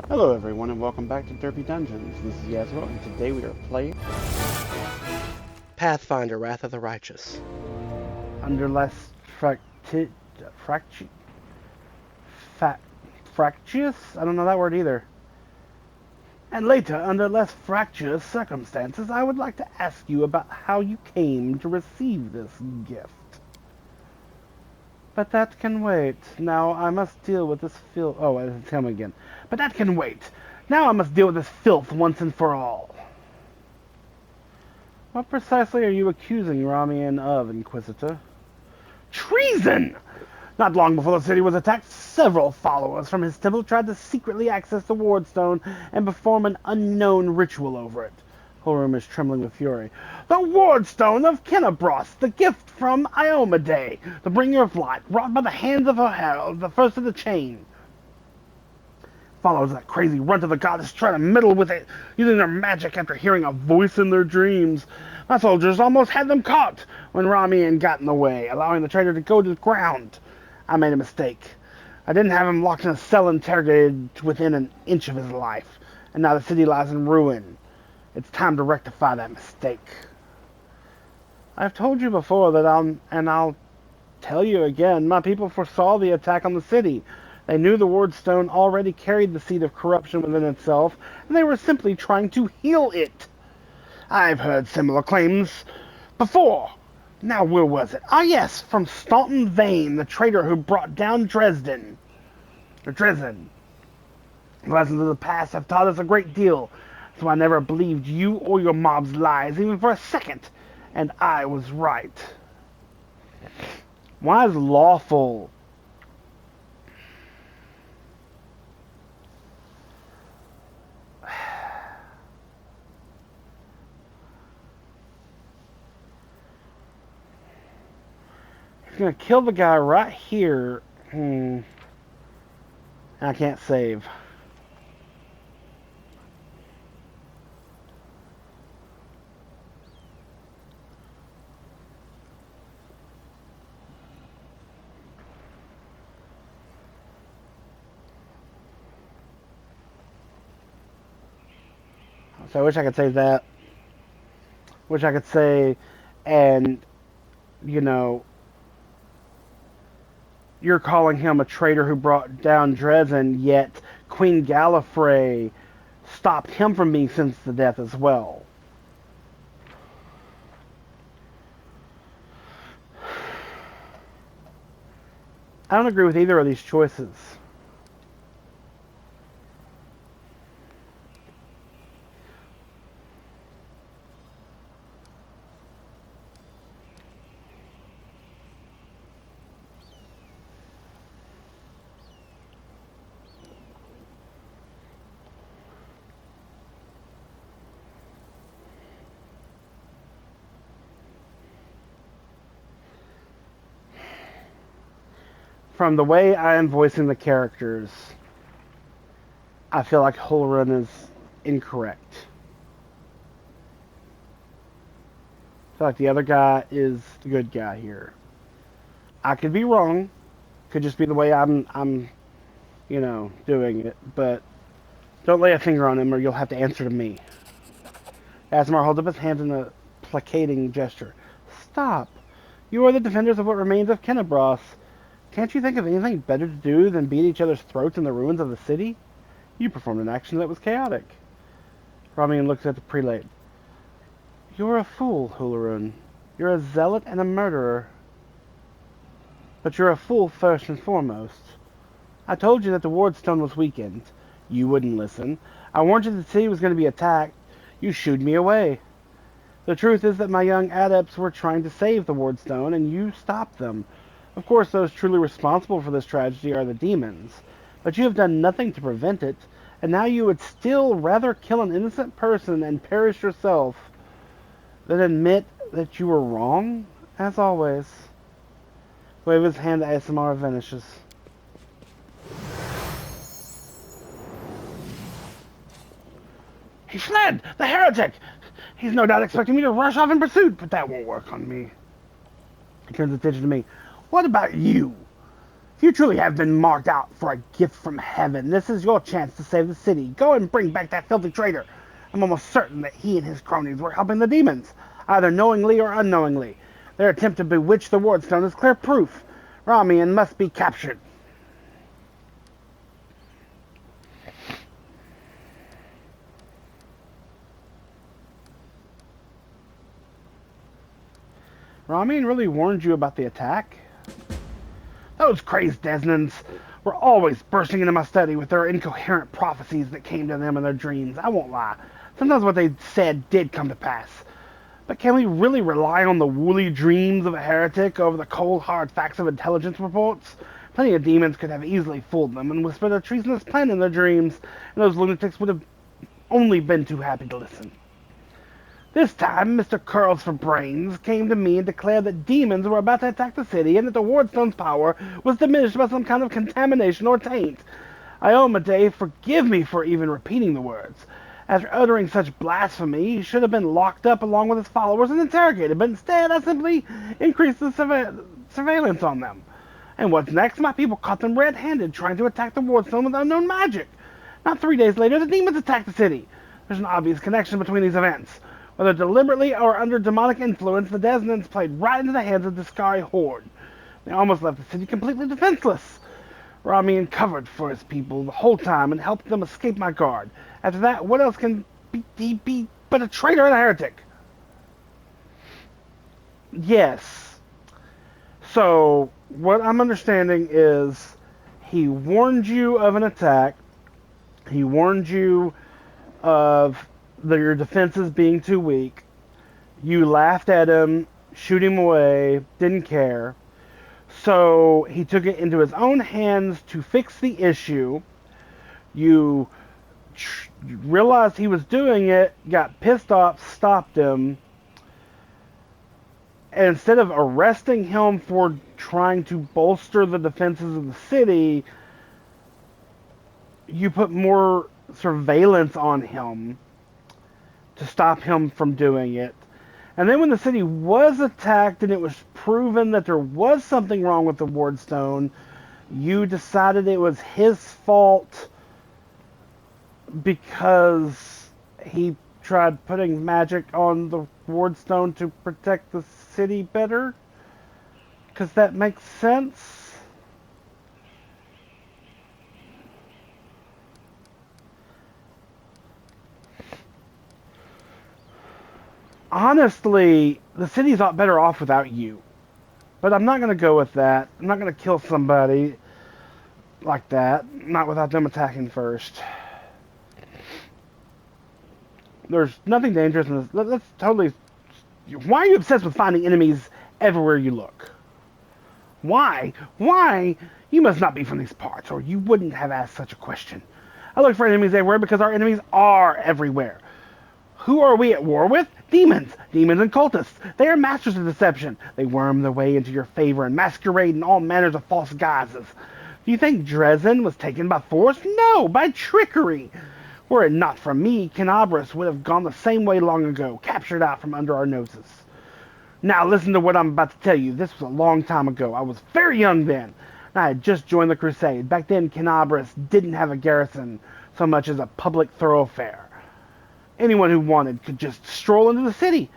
Hello everyone and welcome back to Derpy Dungeons. This is Yasuo and today we are playing Pathfinder, Wrath of the Righteous. under less fractious? I don't know that word either. And later, under less fractious circumstances, I would like to ask you about how you came to receive this gift. But that can wait. Now I must deal with this filth. Oh, it's him again. But that can wait. Now I must deal with this filth once and for all. What precisely are you accusing Ramian of, Inquisitor? Treason! Not long before the city was attacked, several followers from his temple tried to secretly access the Wardstone and perform an unknown ritual over it. Holrum is trembling with fury. The Wardstone of Kenabros, the gift from Iomade, the bringer of light, wrought by the hands of her herald, the first of the chain. Follows that crazy runt of the goddess try to meddle with it, using their magic after hearing a voice in their dreams. My soldiers almost had them caught when Ramian got in the way, allowing the traitor to go to the ground. I made a mistake. I didn't have him locked in a cell interrogated within an inch of his life, and now the city lies in ruin. It's time to rectify that mistake. I've told you before that I'll tell you again, my people foresaw the attack on the city. They knew the Wardstone already carried the seed of corruption within itself, and they were simply trying to heal it. I've heard similar claims before. Now where was it? Ah yes, from Staunton Vane, the traitor who brought down Dresden. The lessons of the past have taught us a great deal, so I never believed you or your mob's lies, even for a second, and I was right. Why is lawful? He's gonna kill the guy right here. I can't save. So I wish I could say that. Wish I could say, and, you know, you're calling him a traitor who brought down Dresden, yet Queen Gallifrey stopped him from being sentenced to death as well. I don't agree with either of these choices. From the way I am voicing the characters, I feel like Holrun is incorrect. I feel like the other guy is the good guy here. I could be wrong. Could just be the way I'm doing it. But don't lay a finger on him or you'll have to answer to me. Asmar holds up his hands in a placating gesture. Stop. You are the defenders of what remains of Kenabros. Can't you think of anything better to do than beat each other's throats in the ruins of the city? You performed an action that was chaotic. Ramian looks at the prelate. You're a fool, Hularun. You're a zealot and a murderer. But you're a fool first and foremost. I told you that the Wardstone was weakened. You wouldn't listen. I warned you the city was going to be attacked. You shooed me away. The truth is that my young adepts were trying to save the Wardstone, and you stopped them. Of course, those truly responsible for this tragedy are the demons, but you have done nothing to prevent it, and now you would still rather kill an innocent person and perish yourself than admit that you were wrong, as always. Wave his hand to ASMR vanishes. He fled! The heretic! He's no doubt expecting me to rush off in pursuit, but that won't work on me. He turns attention to me. What about you? You truly have been marked out for a gift from heaven. This is your chance to save the city. Go and bring back that filthy traitor. I'm almost certain that he and his cronies were helping the demons, either knowingly or unknowingly. Their attempt to bewitch the Wardstone is clear proof. Ramian must be captured. Ramian really warned you about the attack? Those crazed Desnans were always bursting into my study with their incoherent prophecies that came to them in their dreams. I won't lie. Sometimes what they said did come to pass. But can we really rely on the woolly dreams of a heretic over the cold, hard facts of intelligence reports? Plenty of demons could have easily fooled them and whispered a treasonous plan in their dreams, and those lunatics would have only been too happy to listen. This time, Mr. Curls for Brains came to me and declared that demons were about to attack the city and that the Wardstone's power was diminished by some kind of contamination or taint. Iomedae, forgive me for even repeating the words. After uttering such blasphemy, he should have been locked up along with his followers and interrogated, but instead I simply increased the surveillance on them. And what's next? My people caught them red-handed trying to attack the Wardstone with unknown magic. Not 3 days later, the demons attacked the city. There's an obvious connection between these events. Whether deliberately or under demonic influence, the Desnans played right into the hands of the Sky Horde. They almost left the city completely defenseless. Ramian covered for his people the whole time and helped them escape my guard. After that, what else can be but a traitor and a heretic? Yes. So, what I'm understanding is he warned you of an attack. He warned you of your defenses being too weak. You laughed at him, shoot him away, didn't care. So he took it into his own hands to fix the issue. You realized he was doing it, got pissed off, stopped him. And instead of arresting him for trying to bolster the defenses of the city, you put more surveillance on him to stop him from doing it. And then when the city was attacked and it was proven that there was something wrong with the Wardstone, you decided it was his fault because he tried putting magic on the Wardstone to protect the city better? Because that makes sense? Honestly, the city's a lot better off without you. But I'm not going to go with that. I'm not going to kill somebody like that. Not without them attacking first. There's nothing dangerous in this. Let's totally... Why are you obsessed with finding enemies everywhere you look? Why? Why? You must not be from these parts, or you wouldn't have asked such a question. I look for enemies everywhere because our enemies are everywhere. Who are we at war with? Demons. Demons and cultists. They are masters of deception. They worm their way into your favor and masquerade in all manners of false guises. Do you think Dresden was taken by force? No, by trickery. Were it not for me, Canabras would have gone the same way long ago, captured out from under our noses. Now listen to what I'm about to tell you. This was a long time ago. I was very young then, and I had just joined the Crusade. Back then, Canabras didn't have a garrison so much as a public thoroughfare. Anyone who wanted could just stroll into the city.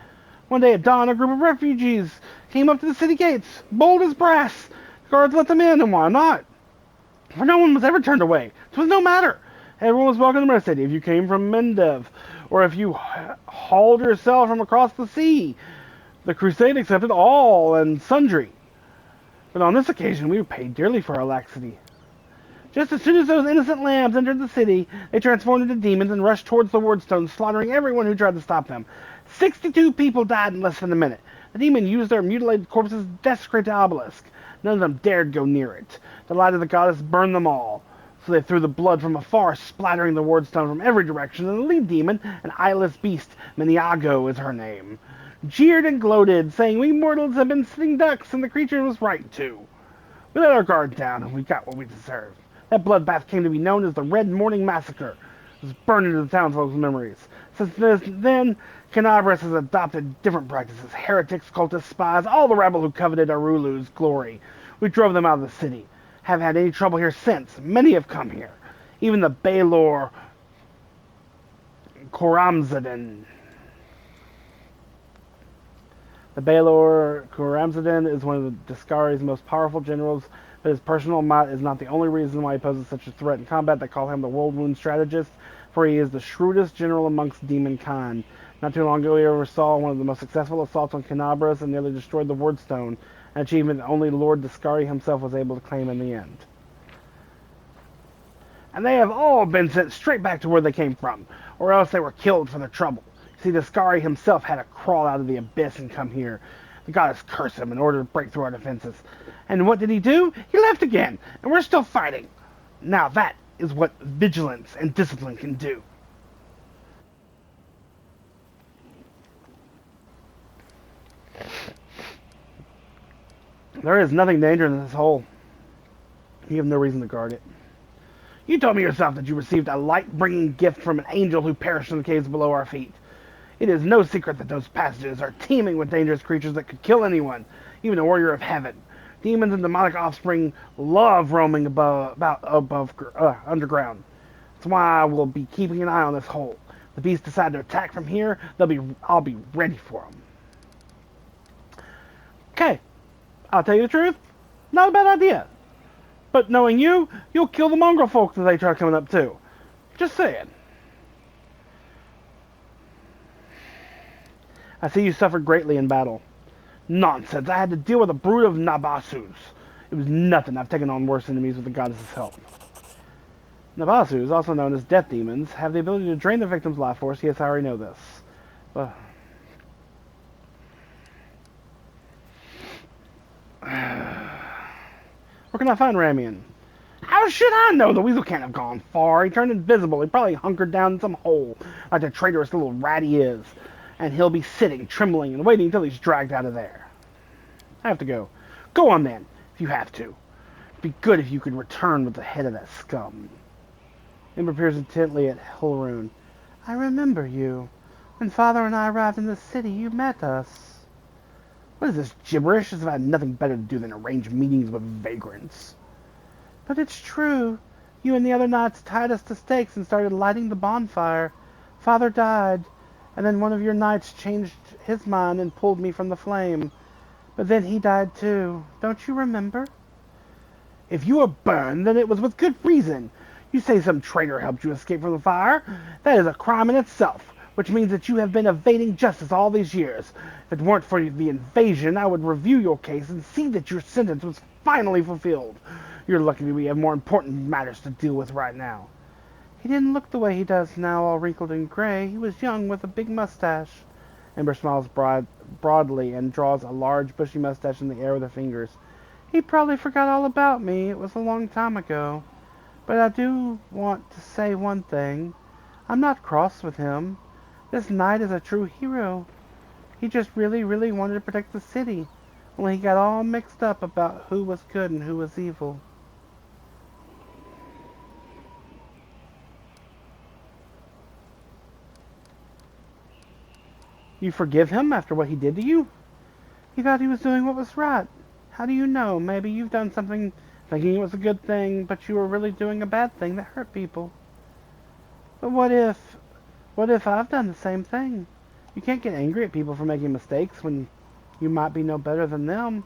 One day at dawn, a group of refugees came up to the city gates, bold as brass. The guards let them in, and why not? For no one was ever turned away. It was no matter. Everyone was welcome to the city. If you came from Mendev, or if you hauled yourself from across the sea, the Crusade accepted all and sundry. But on this occasion, we paid dearly for our laxity. Just as soon as those innocent lambs entered the city, they transformed into demons and rushed towards the Wardstone, slaughtering everyone who tried to stop them. 62 people died in less than a minute. The demon used their mutilated corpses to desecrate the obelisk. None of them dared go near it. The light of the goddess burned them all. So they threw the blood from afar, splattering the Wardstone from every direction, and the lead demon, an eyeless beast, Miniago is her name, jeered and gloated, saying we mortals have been sitting ducks, and the creature was right too. We let our guard down, and we got what we deserved. That bloodbath came to be known as the Red Morning Massacre. It was burned into the townsfolk's memories. Since then, Canabras has adopted different practices. Heretics, cultists, spies, all the rabble who coveted Arulu's glory. We drove them out of the city. have had any trouble here since. Many have come here. Even the Baylor Koramzadin. The Baylor Koramzadin is one of the Discari's most powerful generals, but his personal might is not the only reason why he poses such a threat in combat. They call him the World Wound Strategist, for he is the shrewdest general amongst demonkind. Not too long ago, he oversaw one of the most successful assaults on Canabras and nearly destroyed the Wardstone, an achievement that only Lord Discari himself was able to claim in the end. And they have all been sent straight back to where they came from, or else they were killed for their trouble. See, Discari himself had to crawl out of the abyss and come here. The goddess cursed him in order to break through our defenses. And what did he do? He left again, and we're still fighting. Now that is what vigilance and discipline can do. There is nothing dangerous in this hole. You have no reason to guard it. You told me yourself that you received a light-bringing gift from an angel who perished in the caves below our feet. It is no secret that those passages are teeming with dangerous creatures that could kill anyone, even a warrior of heaven. Demons and demonic offspring love roaming underground. That's why I will be keeping an eye on this hole. If the beasts decide to attack from here, I'll be ready for them. Okay, I'll tell you the truth. Not a bad idea. But knowing you, you'll kill the mongrel folks if they try coming up too. Just saying. I see you suffered greatly in battle. Nonsense. I had to deal with a brood of Nabasus. It was nothing. I've taken on worse enemies with the goddess's help. Nabasus, also known as death demons, have the ability to drain the victim's life force. Yes, I already know this. Where can I find Ramian? How should I know? The weasel can't have gone far. He turned invisible. He probably hunkered down in some hole, like the traitorous little rat he is. And he'll be sitting, trembling, and waiting until he's dragged out of there. I have to go. Go on, then, if you have to. It'd be good if you could return with the head of that scum. Ember peers intently at Hilrune. I remember you. When Father and I arrived in the city, you met us. What is this gibberish? As if I had nothing better to do than arrange meetings with vagrants. But it's true. You and the other knights tied us to stakes and started lighting the bonfire. Father died. And then one of your knights changed his mind and pulled me from the flame. But then he died too. Don't you remember? If you were burned, then it was with good reason. You say some traitor helped you escape from the fire. That is a crime in itself, which means that you have been evading justice all these years. If it weren't for the invasion, I would review your case and see that your sentence was finally fulfilled. You're lucky we have more important matters to deal with right now. He didn't look the way he does now, all wrinkled and gray. He was young with a big mustache. Ember smiles broadly and draws a large bushy mustache in the air with her fingers. He probably forgot all about me. It was a long time ago. But I do want to say one thing. I'm not cross with him. This knight is a true hero. He just really, really wanted to protect the city. Only he got all mixed up about who was good and who was evil. You forgive him after what he did to you? He thought he was doing what was right. How do you know? Maybe you've done something thinking it was a good thing, but you were really doing a bad thing that hurt people. But what if I've done the same thing? You can't get angry at people for making mistakes when you might be no better than them.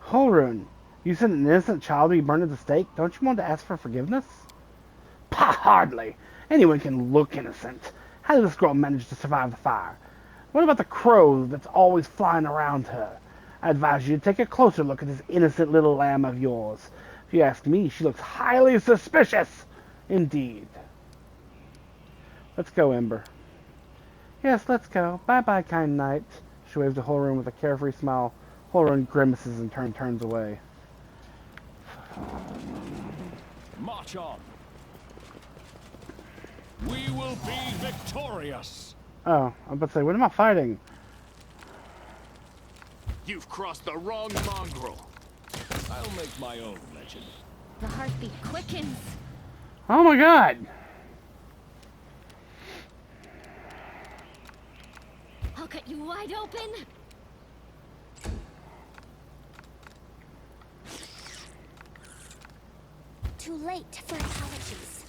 Holrun, you sent an innocent child to be burned at the stake. Don't you want to ask for forgiveness? Pah, hardly. Anyone can look innocent. How did this girl manage to survive the fire? What about the crow that's always flying around her? I advise you to take a closer look at this innocent little lamb of yours. If you ask me, she looks highly suspicious. Indeed. Let's go, Ember. Yes, let's go. Bye-bye, kind knight. She waves to Holrun with a carefree smile. Holrun grimaces and turns away. March on. We will be victorious. Oh, I'm about to say, what am I fighting? You've crossed the wrong mongrel. I'll make my own legend. The heartbeat quickens. Oh my god! I'll cut you wide open. too late for apologies.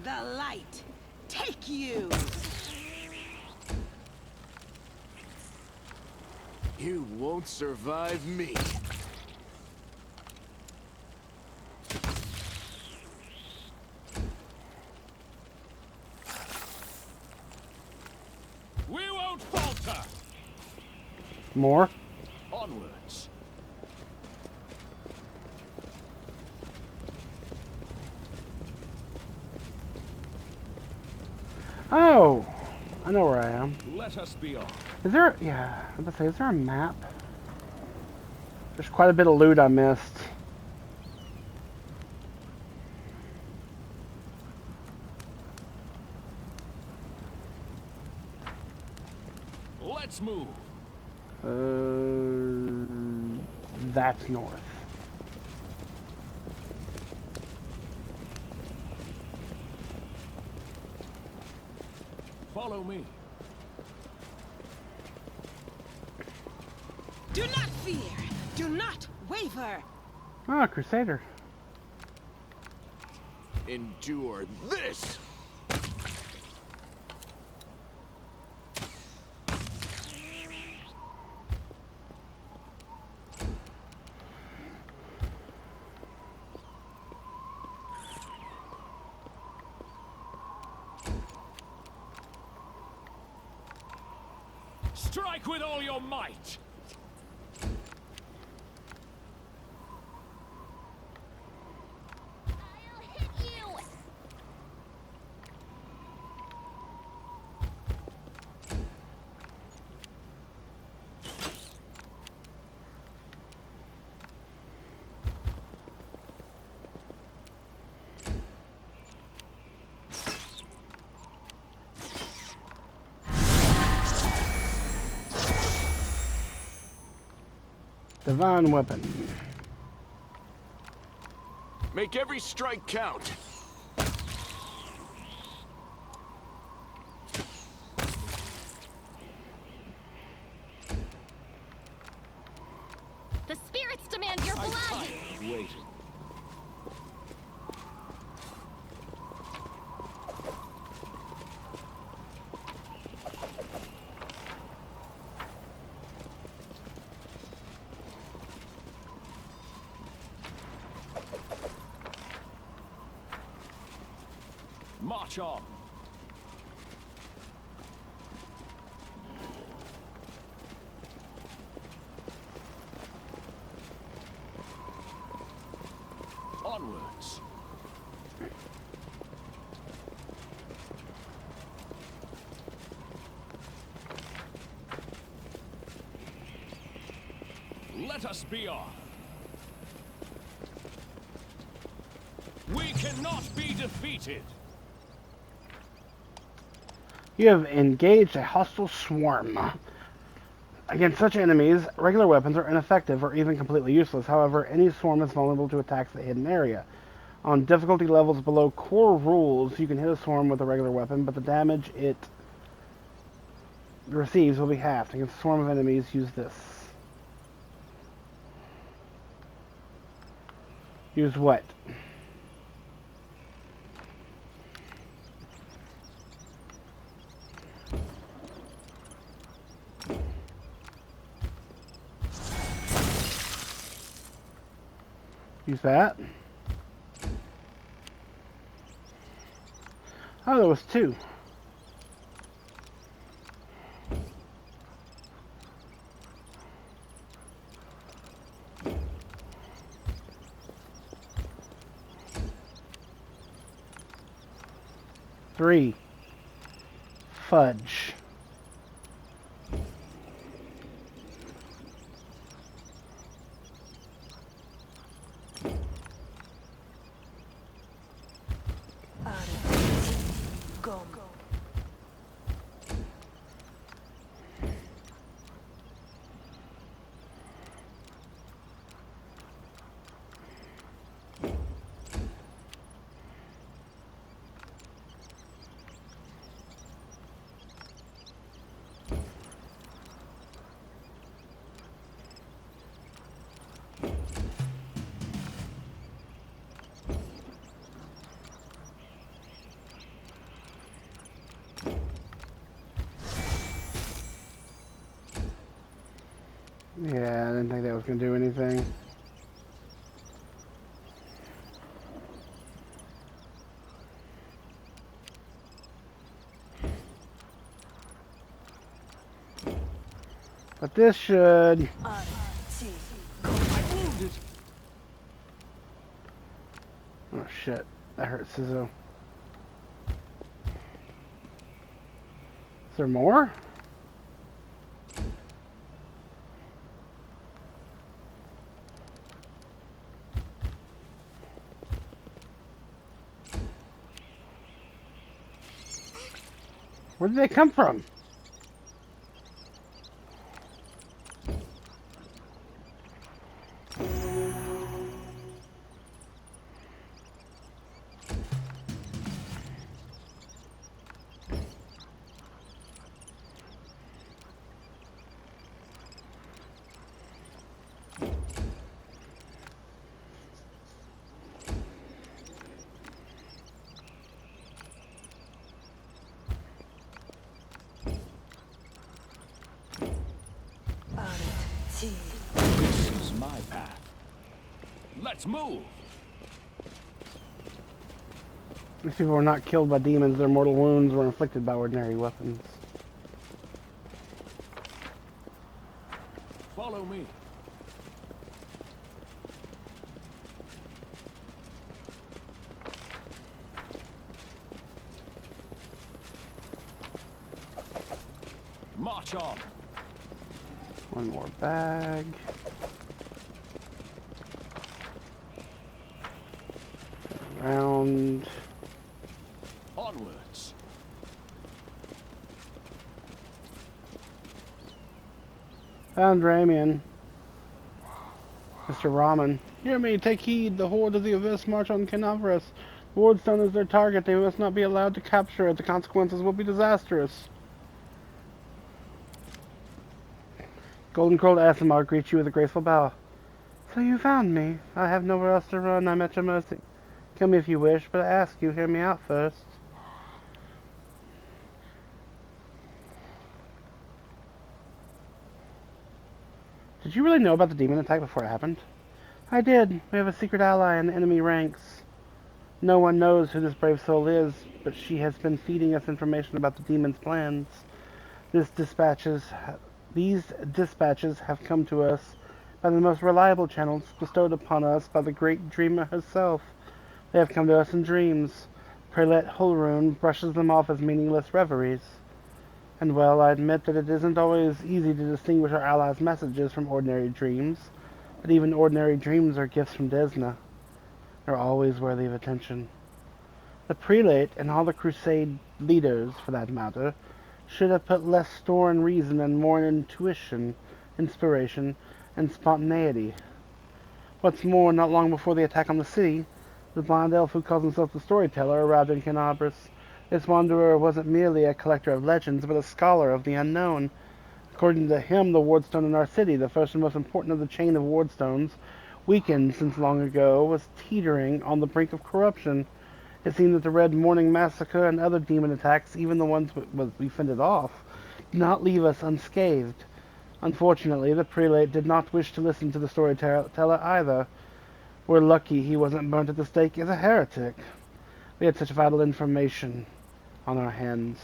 The light, take you! You won't survive me. We won't falter! More? Onwards. Oh! I know where I am. Let us be off. Is there... Yeah, I was about to say, is there a map? There's quite a bit of loot I missed. Let's move. That's north. Follow me. Do not fear! Do not waver! Ah, Crusader. Endure this! Strike with all your might! I'll hit you! Divine weapon. Make every strike count. The spirits demand your blood! Wait. March on. Onwards. Let us be off. We cannot be defeated. You have engaged a hostile swarm. Against such enemies, regular weapons are ineffective or even completely useless. However, any swarm is vulnerable to attacks at a hidden area. On difficulty levels below core rules, you can hit a swarm with a regular weapon, but the damage it receives will be halved. Against a swarm of enemies, use this. Use what? Use that. Oh, there was two. Three. Fudge. Go. Yeah, I didn't think that was gonna do anything. But this should. Wounded. Oh shit, that hurts, Sizzo. Is there more? Where did they come from? This is my path. Let's move. These people were not killed by demons, their mortal wounds were inflicted by ordinary weapons. Follow me. March on. One more bag. Around. Onwards. Found Ramian. Mr. Ramen. Hear me, take heed. The horde of the Abyss march on Canavras. Wardstone is their target. They must not be allowed to capture it. The consequences will be disastrous. Golden Curled Asimar greets you with a graceful bow. So you found me. I have nowhere else to run. I'm at your mercy. Kill me if you wish, but I ask you, hear me out first. Did you really know about the demon attack before it happened? I did. We have a secret ally in the enemy ranks. No one knows who this brave soul is, but she has been feeding us information about the demon's plans. These dispatches have come to us by the most reliable channels bestowed upon us by the great dreamer herself. They have come to us in dreams. Prelate Holrune brushes them off as meaningless reveries. And well, I admit that it isn't always easy to distinguish our allies' messages from ordinary dreams, but even ordinary dreams are gifts from Desna. They're always worthy of attention. The prelate, and all the crusade leaders, for that matter, should have put less store in reason and more in intuition, inspiration, and spontaneity. What's more, not long before the attack on the city, the blonde elf who calls himself the Storyteller arrived in Canabras. This wanderer wasn't merely a collector of legends, but a scholar of the unknown. According to him, the wardstone in our city, the first and most important of the chain of wardstones, weakened since long ago, was teetering on the brink of corruption. It seemed that the Red Morning Massacre and other demon attacks, even the ones we fended off, did not leave us unscathed. Unfortunately, the prelate did not wish to listen to the storyteller either. We're lucky he wasn't burnt at the stake as a heretic. We had such vital information on our hands.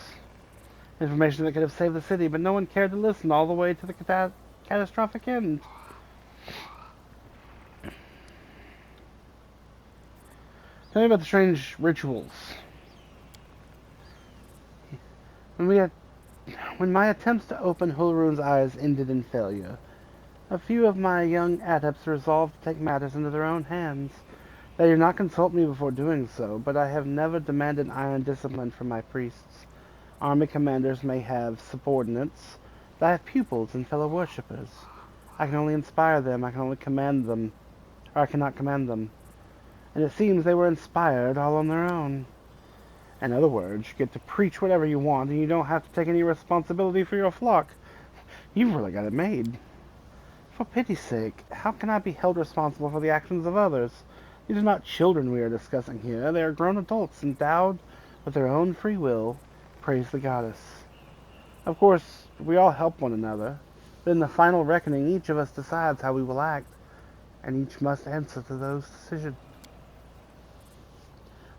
Information that could have saved the city, but no one cared to listen all the way to the catastrophic end. Tell me about the strange rituals. When my attempts to open Hulrune's eyes ended in failure, a few of my young adepts resolved to take matters into their own hands. They did not consult me before doing so, but I have never demanded iron discipline from my priests. Army commanders may have subordinates, but I have pupils and fellow worshippers. I can only inspire them, I can only command them, or I cannot command them. And it seems they were inspired all on their own. In other words, you get to preach whatever you want, and you don't have to take any responsibility for your flock. You've really got it made. For pity's sake, how can I be held responsible for the actions of others? These are not children we are discussing here. They are grown adults, endowed with their own free will. Praise the goddess. Of course, we all help one another. But in the final reckoning, each of us decides how we will act, and each must answer to those decisions.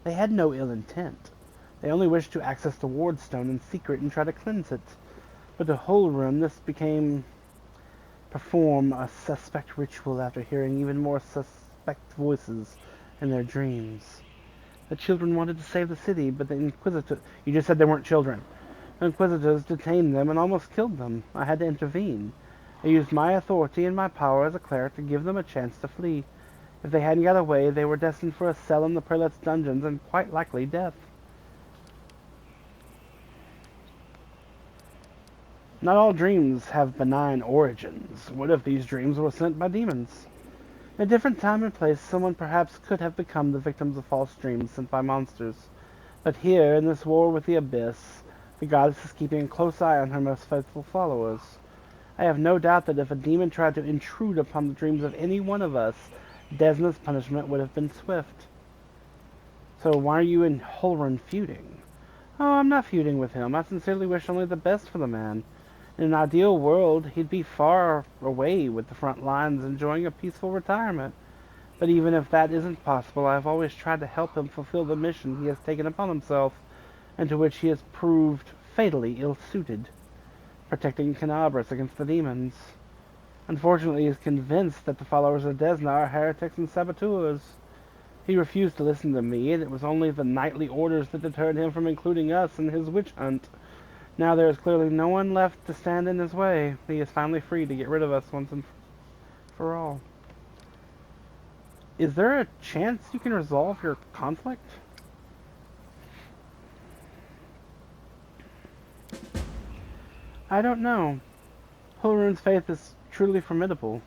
They had no ill intent. They only wished to access the ward stone in secret and try to cleanse it. But to Holrun, this became perform a suspect ritual after hearing even more suspect voices in their dreams. The children wanted to save the city, but the Inquisitors... You just said they weren't children. The Inquisitors detained them and almost killed them. I had to intervene. I used my authority and my power as a cleric to give them a chance to flee. If they hadn't got away, they were destined for a cell in the prelate's dungeons and quite likely death. Not all dreams have benign origins. What if these dreams were sent by demons? In a different time and place, someone perhaps could have become the victims of false dreams sent by monsters. But here, in this war with the Abyss, the goddess is keeping a close eye on her most faithful followers. I have no doubt that if a demon tried to intrude upon the dreams of any one of us, Desna's punishment would have been swift. So why are you and Holrun feuding? Oh, I'm not feuding with him. I sincerely wish only the best for the man. In an ideal world, he'd be far away with the front lines, enjoying a peaceful retirement. But even if that isn't possible, I've always tried to help him fulfill the mission he has taken upon himself, and to which he has proved fatally ill-suited, protecting Canabras against the demons. Unfortunately, he is convinced that the followers of Desna are heretics and saboteurs. He refused to listen to me, and it was only the knightly orders that deterred him from including us in his witch hunt. Now there is clearly no one left to stand in his way. He is finally free to get rid of us once and for all. Is there a chance you can resolve your conflict? I don't know. Holrun's faith is truly formidable.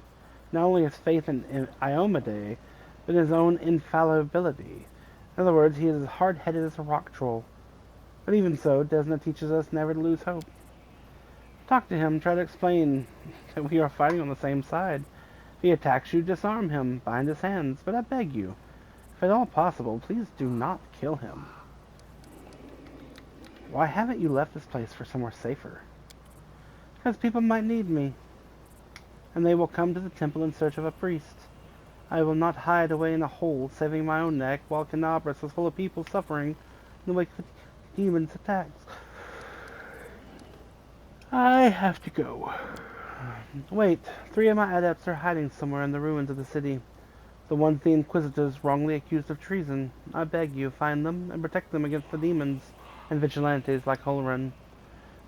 Not only his faith in Iomedae, but his own infallibility. In other words, he is as hard-headed as a rock troll. But even so, Desna teaches us never to lose hope. Talk to him, try to explain that we are fighting on the same side. If he attacks you, disarm him, bind his hands, but I beg you, if at all possible, please do not kill him. Why haven't you left this place for somewhere safer? Because people might need me, and they will come to the temple in search of a priest. I will not hide away in a hole, saving my own neck, while Canabras is full of people suffering in the wake of demons' attacks. I have to go. Wait, 3 of my adepts are hiding somewhere in the ruins of the city. The ones the Inquisitors wrongly accused of treason. I beg you, find them and protect them against the demons and vigilantes like Holrun.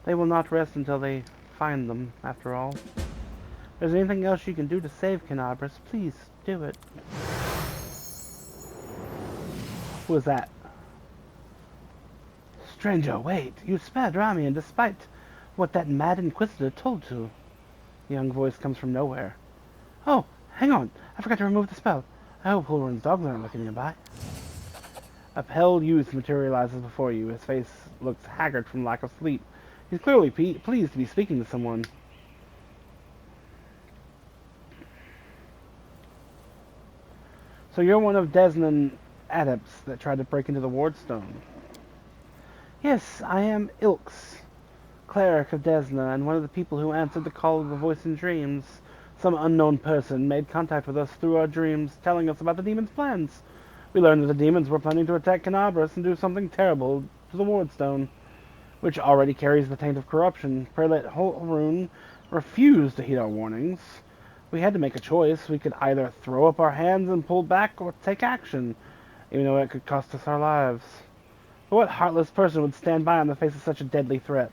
They will not rest until they find them, after all. If there's anything else you can do to save Canabras, please do it. Who was that? Stranger, wait. You spared Ramian despite what that mad Inquisitor told you. The young voice comes from nowhere. Oh, hang on. I forgot to remove the spell. I hope Holrun's dogs aren't looking nearby. A pale youth materializes before you. His face looks haggard from lack of sleep. He's clearly pleased to be speaking to someone. So you're one of Desnan adepts that tried to break into the Wardstone. Yes, I am Ilks, cleric of Desna, and one of the people who answered the call of the voice in dreams. Some unknown person made contact with us through our dreams, telling us about the demons' plans. We learned that the demons were planning to attack Canabras and do something terrible to the Wardstone, which already carries the taint of corruption. Prelate Holrun refused to heed our warnings. We had to make a choice. We could either throw up our hands and pull back, or take action, even though it could cost us our lives. But what heartless person would stand by in the face of such a deadly threat?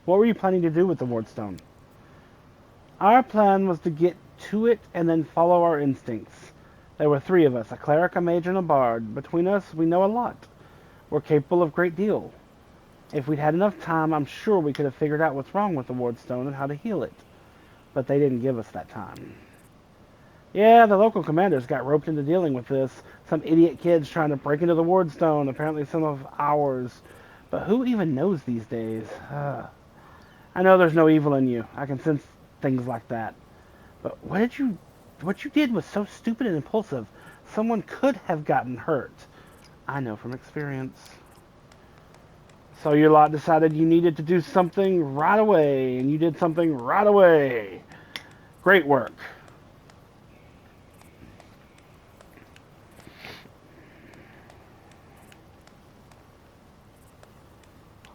What were you planning to do with the Wardstone? Our plan was to get to it and then follow our instincts. There were 3 of us, a cleric, a mage, and a bard. Between us, we know a lot. We're capable of a great deal. If we'd had enough time, I'm sure we could have figured out what's wrong with the Wardstone and how to heal it. But they didn't give us that time. Yeah, the local commanders got roped into dealing with this. Some idiot kids trying to break into the Wardstone, apparently some of ours. But who even knows these days? I know there's no evil in you. I can sense things like that. But what you did was so stupid and impulsive. Someone could have gotten hurt. I know from experience. So your lot decided you needed to do something right away, and you did something right away. Great work.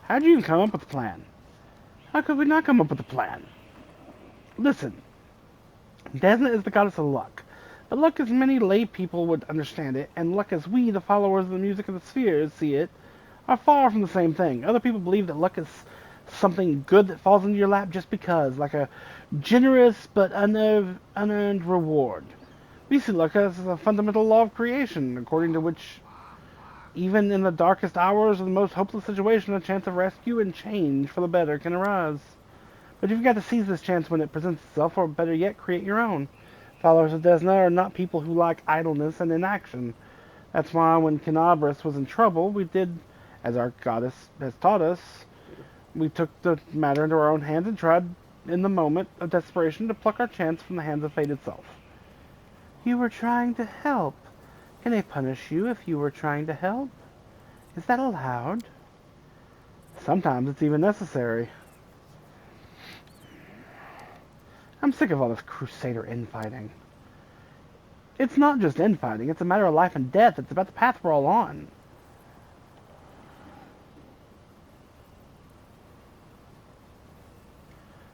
How'd you even come up with a plan? How could we not come up with a plan? Listen, Desna is the goddess of luck. But luck as many lay people would understand it, and luck as we, the followers of the music of the spheres, see it, are far from the same thing. Other people believe that luck is something good that falls into your lap just because, like a generous but unearned reward. We see luck as a fundamental law of creation, according to which, even in the darkest hours of the most hopeless situation, a chance of rescue and change for the better can arise. But you've got to seize this chance when it presents itself, or better yet, create your own. Followers of Desna are not people who like idleness and inaction. That's why when Canabras was in trouble, we did, as our goddess has taught us, we took the matter into our own hands and tried, in the moment of desperation, to pluck our chance from the hands of fate itself. You were trying to help. Can they punish you if you were trying to help? Is that allowed? Sometimes it's even necessary. I'm sick of all this crusader infighting. It's not just infighting, it's a matter of life and death. It's about the path we're all on.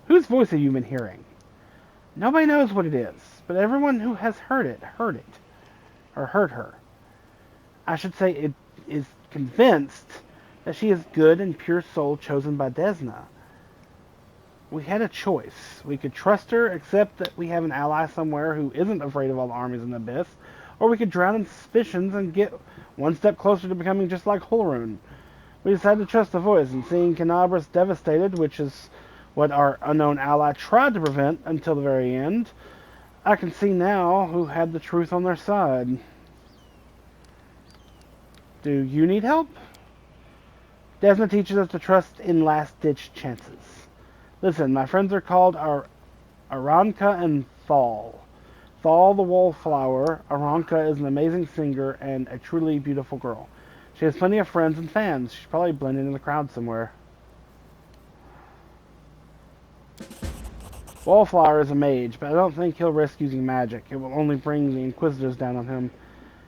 Whose voice have you been hearing? Nobody knows what it is, but everyone who has heard it, or heard her. I should say it is convinced that she is good and pure soul chosen by Desna. We had a choice. We could trust her, accept that we have an ally somewhere who isn't afraid of all the armies in the abyss, or we could drown in suspicions and get one step closer to becoming just like Holrun. We decided to trust the voice, and seeing Canabras devastated, which is what our unknown ally tried to prevent until the very end, I can see now who had the truth on their side. Do you need help? Desna teaches us to trust in last-ditch chances. Listen, my friends are called Aranka and Thal. Thal the wallflower. Aranka is an amazing singer and a truly beautiful girl. She has plenty of friends and fans. She's probably blended in the crowd somewhere. Wallflower is a mage, but I don't think he'll risk using magic. It will only bring the Inquisitors down on him.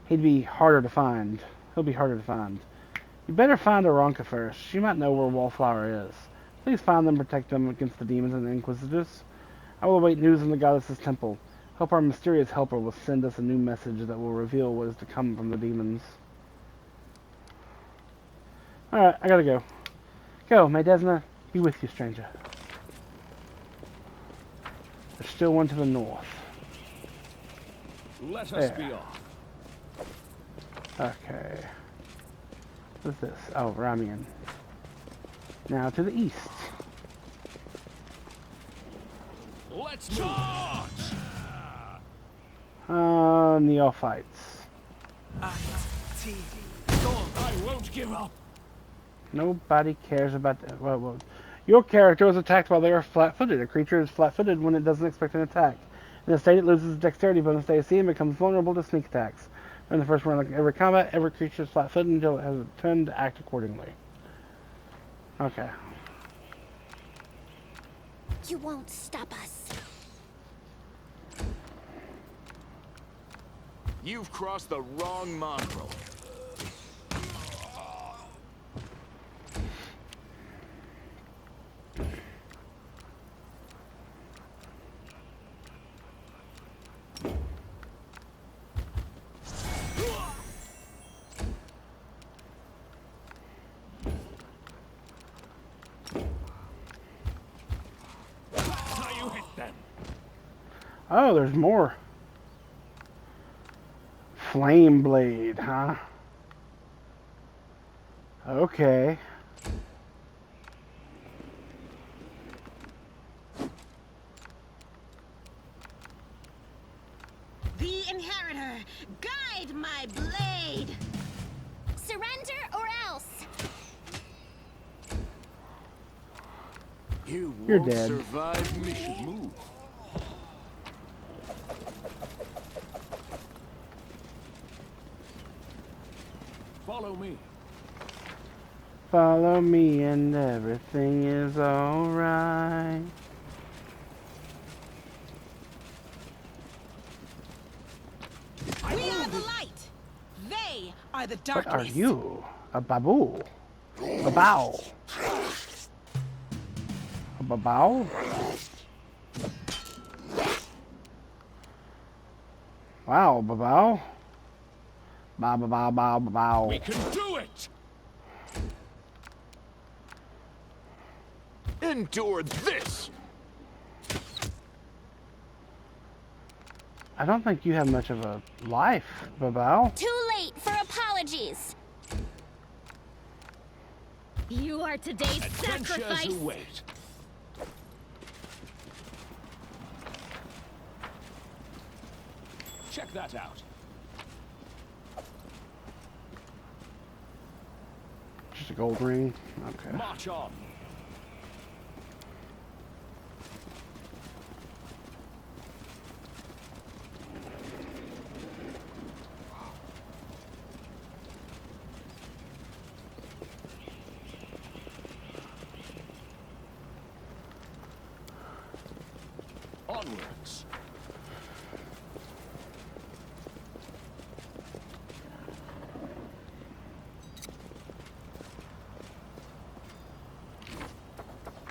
He'll be harder to find. You better find Aranka first. She might know where Wallflower is. Please find them and protect them against the demons and the Inquisitors. I will await news in the Goddess's temple. Hope our mysterious helper will send us a new message that will reveal what is to come from the demons. Alright, I gotta go. Go, may Desna be with you, stranger. There's still one to the north. Let us be off. Okay. What's this? Oh, Ramian. Now to the east. Let's charge! Neophytes. I won't give up. Nobody cares about that. Well, your character was attacked while they were flat-footed. A creature is flat-footed when it doesn't expect an attack. In the state, it loses dexterity bonus to AC and becomes vulnerable to sneak attacks. In the first round of every combat, every creature is flat-footed until it has a turn to act accordingly. Okay. You won't stop us. You've crossed the wrong mongrel. How you hit them? Oh, there's more. Flame blade, huh? Okay. The Inheritor, guide my blade. Surrender or else. You You're won't dead. survive mission. Move. Follow me. Follow me and everything is alright. We are the light. They are the What darkness. are you? A babu? A bow? A babao? Wow, babao. Bow, bow, bow, bow, bow. We can do it! Endure this! I don't think you have much of a life, babao. Too late for apologies. You are today's Adventures sacrifice. await. Check that out. Just a gold ring. Okay. March on. Onwards.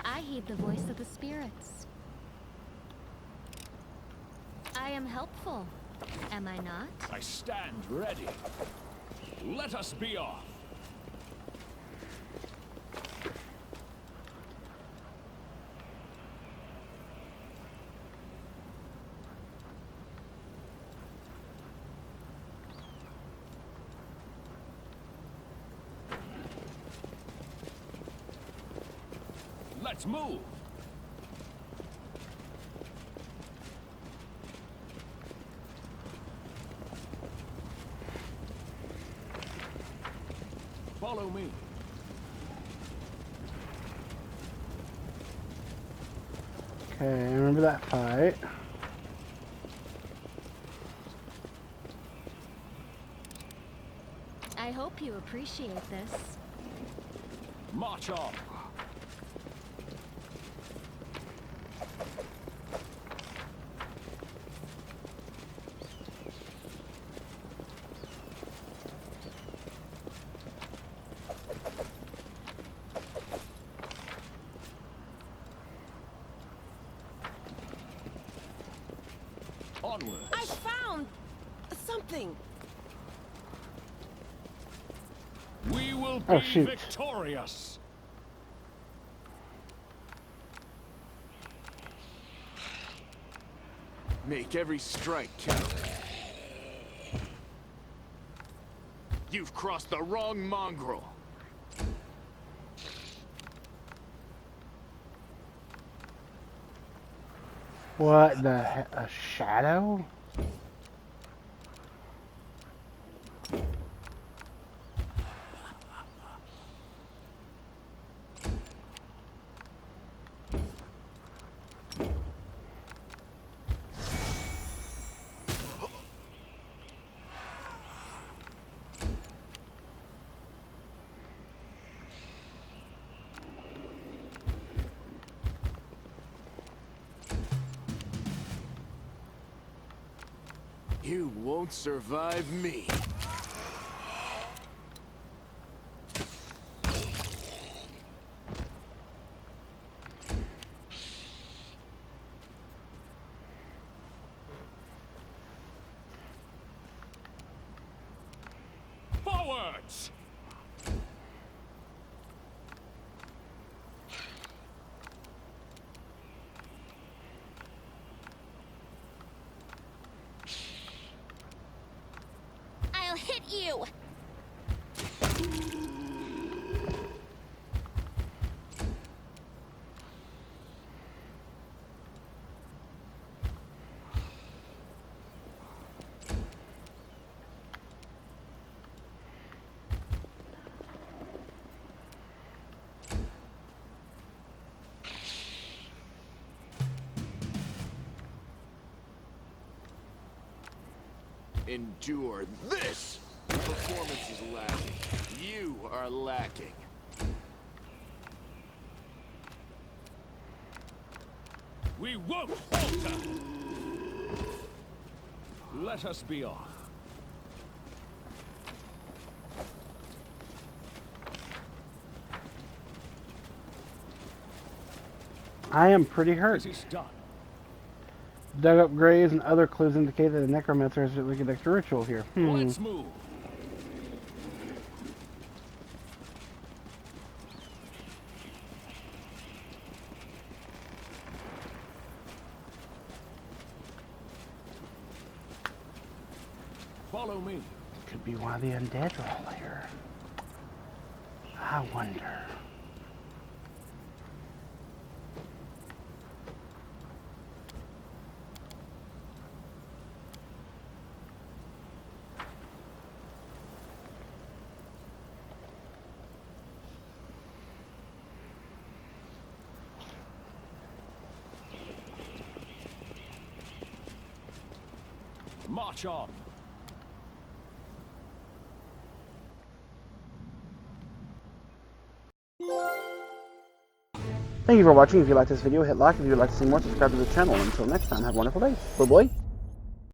I heed the voice of the spirits. I am helpful, am I not? I stand ready. Let us be off. Let's move. Follow me. Okay, I remember that fight. I hope you appreciate this. March on. Onwards. I found something. We will be Oh, shoot. victorious. Make every strike count. You've crossed the wrong mongrel. What the heck? A shadow? You won't survive me. Forwards! I'll hit you. Endure this! Your performance is lacking. You are lacking. We won't falter. Let us be off. I am pretty hurt. This is done. Dug up graves and other clues indicate that the necromancer has like an extra ritual here. Let's move. Follow me. Could be one of the undead are all here. I wonder. March on. Thank you for watching. If you liked this video, hit like. If you would like to see more, subscribe to the channel. Until next time, have a wonderful day. Bye-bye.